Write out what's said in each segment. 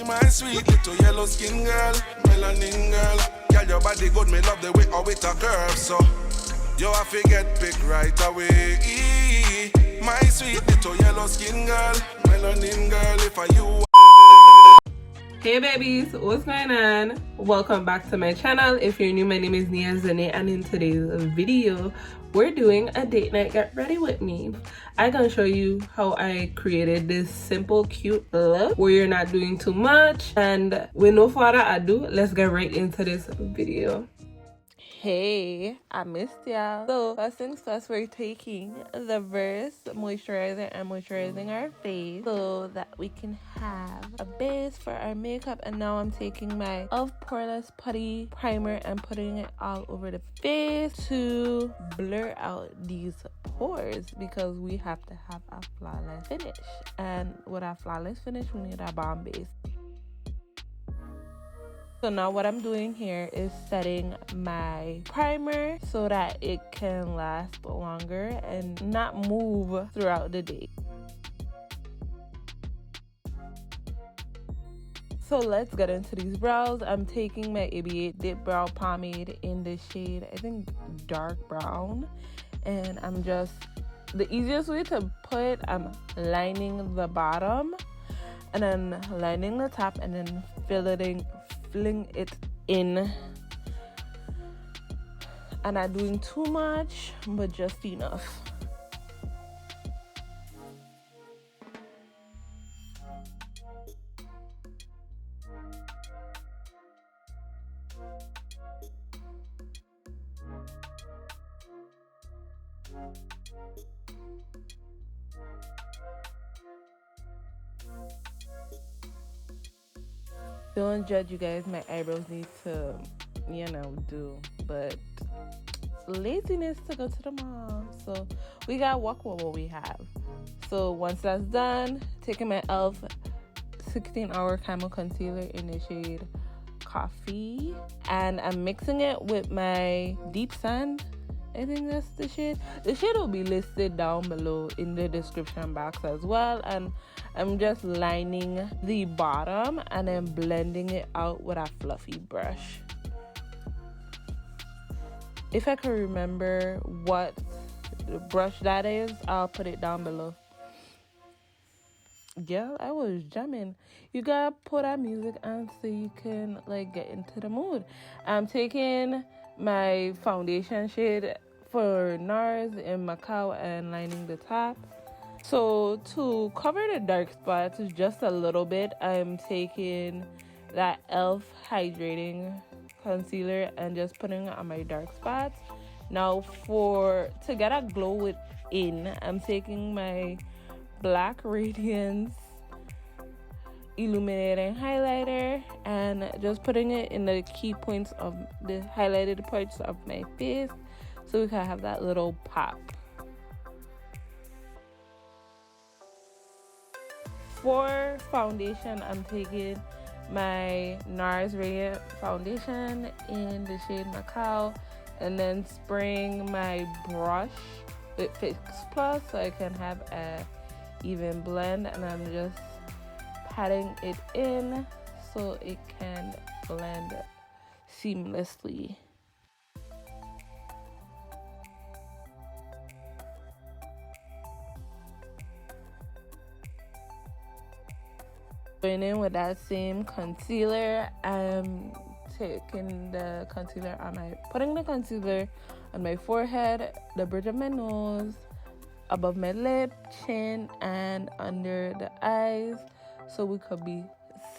my sweet little yellow skin girl, melanin girl. Girl, your body good, me love the way how it a curve. So you have to get picked right away. My sweet little yellow skin girl, melanin girl. If I you. Hey babies, what's going on? Welcome back to my channel. If you're new, my name is Nia Zhrane, and in today's video we're doing a date night get ready with me. I'm gonna show you how I created this simple cute look where you're not doing too much, and with no further ado, let's get right into this video. Hey, I missed y'all. So first things first, we're taking the Versed moisturizer and moisturizing our face so that we can have a base for our makeup. And now I'm taking my e.l.f. poreless putty primer and putting it all over the face to blur out these pores, because we have to have a flawless finish, and with our flawless finish we need a bomb base. So now what I'm doing here is setting my primer so that it can last longer and not move throughout the day. So let's get into these brows. I'm taking my ABA Dip Brow Pomade in the shade, I think, dark brown. And I'm just, the easiest way to put, I'm lining the bottom and then lining the top and then filling it in, and not doing too much but just enough. Don't judge, you guys, my eyebrows need to, do, but laziness to go to the mall, so we gotta work with what we have. So once that's done, taking my e.l.f. 16-hour Camo Concealer in the shade Coffee, and I'm mixing it with my Deep Sand. I think that's the shade. The shade will be listed down below in the description box as well. And I'm just lining the bottom and then blending it out with a fluffy brush. If I can remember what the brush that is, I'll put it down below. Yeah, I was jamming. You gotta put our music on so you can get into the mood. I'm taking my foundation shade for NARS in Macau and lining the top. So to cover the dark spots just a little bit, I'm taking that e.l.f. hydrating concealer and just putting it on my dark spots. Now to get a glow within, I'm taking my Black Radiance illuminating highlighter and just putting it in the key points of the highlighted parts of my face so we can have that little pop. For foundation, I'm taking my NARS Radiant Foundation in the shade Macau and then spraying my brush with Fix Plus so I can have a even blend, and I'm just patting it in so it can blend seamlessly. Going in with that same concealer, I'm taking the concealer putting the concealer on my forehead, the bridge of my nose, above my lip, chin, and under the eyes, so we could be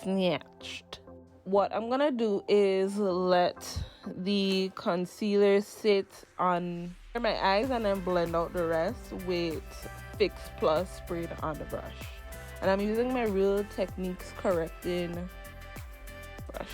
snatched. What I'm gonna do is let the concealer sit on my eyes and then blend out the rest with Fix Plus sprayed on the brush. And I'm using my Real Techniques correcting brush.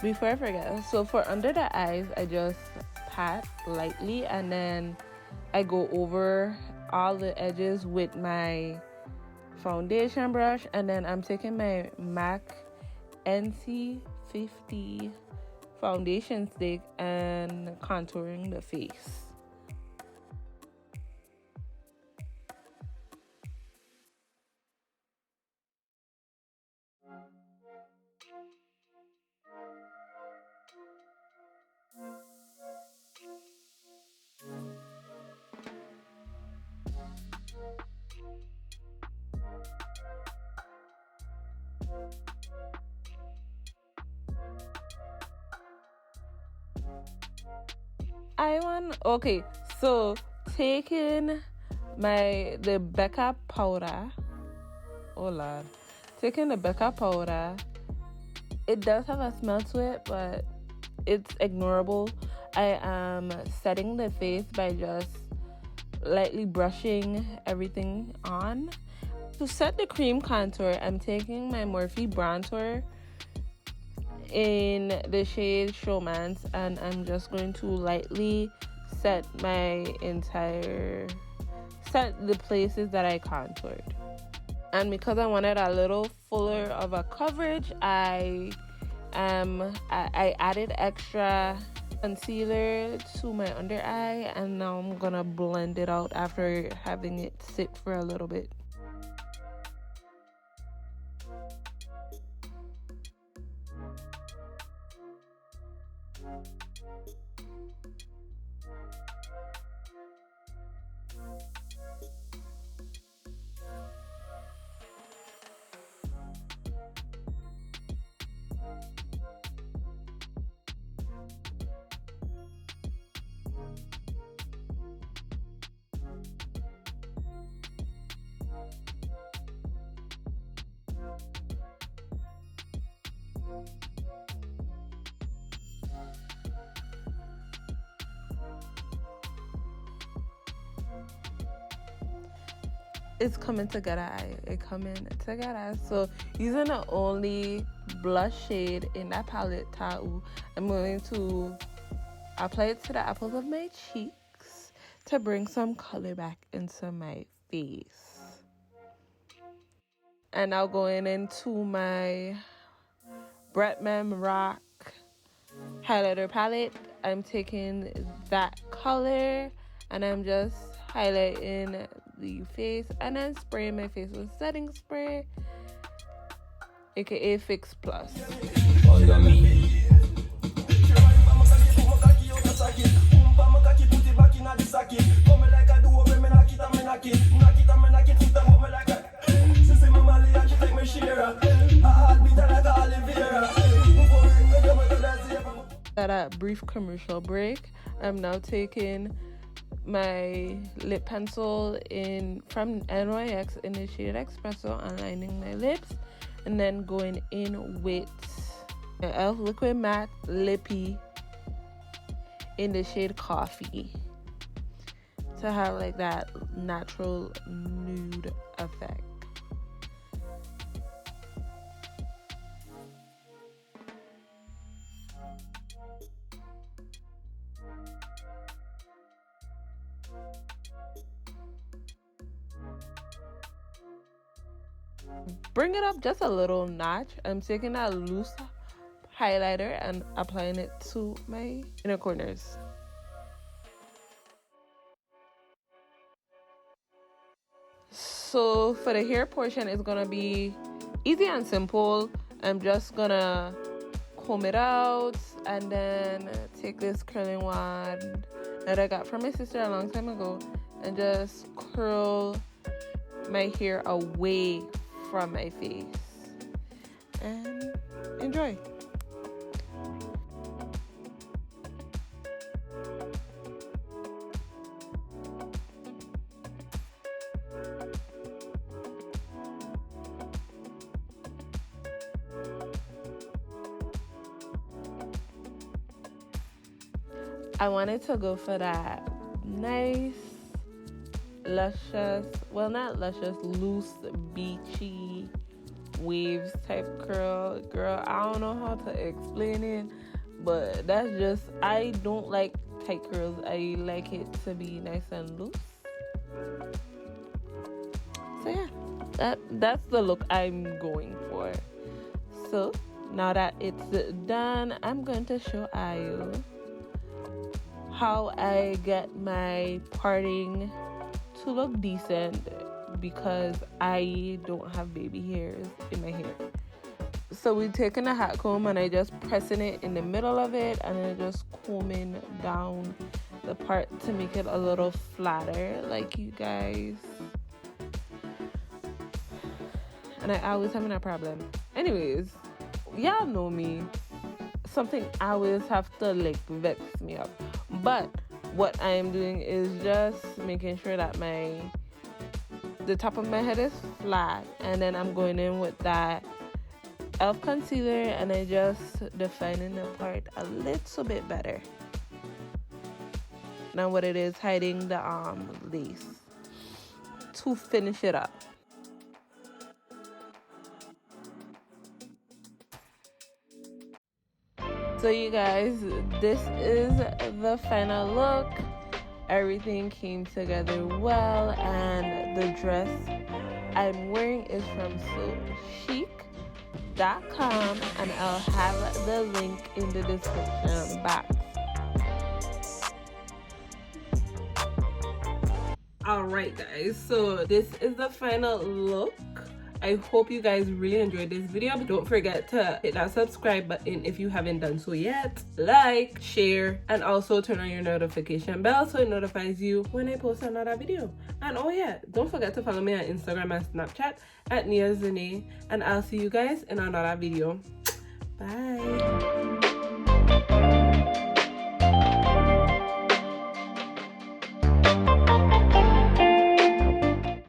before I forget, so for under the eyes, I just pat lightly and then I go over all the edges with my foundation brush, and then I'm taking my MAC NC50 foundation stick and contouring the face. Okay, so taking the Becca powder, oh lord, taking the Becca powder, it does have a smell to it, but it's ignorable. I am setting the face by just lightly brushing everything on. To set the cream contour, I'm taking my Morphe bronzer in the shade Showmance, and I'm just going to lightly set the places that I contoured. And because I wanted a little fuller of a coverage, I added extra concealer to my under eye, and now I'm gonna blend it out after having it sit for a little bit. It's coming together. So using the only blush shade in that palette, Tau, I'm going to apply it to the apples of my cheeks to bring some color back into my face. And now going into my Grwm Rock highlighter palette, I'm taking that color and I'm just highlighting the face and then spraying my face with setting spray, aka Fix Plus. At a brief commercial break, I'm now taking my lip pencil from NYX in the shade Espresso and lining my lips, and then going in with my e.l.f. Liquid Matte Lippie in the shade Coffee to have like that natural nude effect. Bring it up just a little notch. I'm taking that loose highlighter and applying it to my inner corners. So for the hair portion, it's gonna be easy and simple. I'm just gonna comb it out and then take this curling wand that I got from my sister a long time ago and just curl my hair away from my face and enjoy. I wanted to go for that nice, luscious, well, not luscious, loose, beachy waves type curl. Girl, I don't know how to explain it, but that's just, I don't like tight curls. I like it to be nice and loose. So yeah, that's the look I'm going for. So now that it's done, I'm going to show you how I get my parting to look decent, because I don't have baby hairs in my hair. So we're taking a hot comb and I just pressing it in the middle of it, and then just combing down the part to make it a little flatter, like you guys. And I always having a problem. Anyways, y'all know me. Something always have to like vex me up. But what I am doing is just making sure that the top of my head is flat, and then I'm going in with that e.l.f. concealer, and I just defining the part a little bit better. Now what it is, hiding the lace to finish it up. So you guys, this is the final look. Everything came together well, and the dress I'm wearing is from sochic.com, and I'll have the link in the description box. Alright guys, so this is the final look. I hope you guys really enjoyed this video. Don't forget to hit that subscribe button if you haven't done so yet. Like, share, and also turn on your notification bell so it notifies you when I post another video. And oh yeah, don't forget to follow me on Instagram and Snapchat at Nia Zhrane, and I'll see you guys in another video. Bye.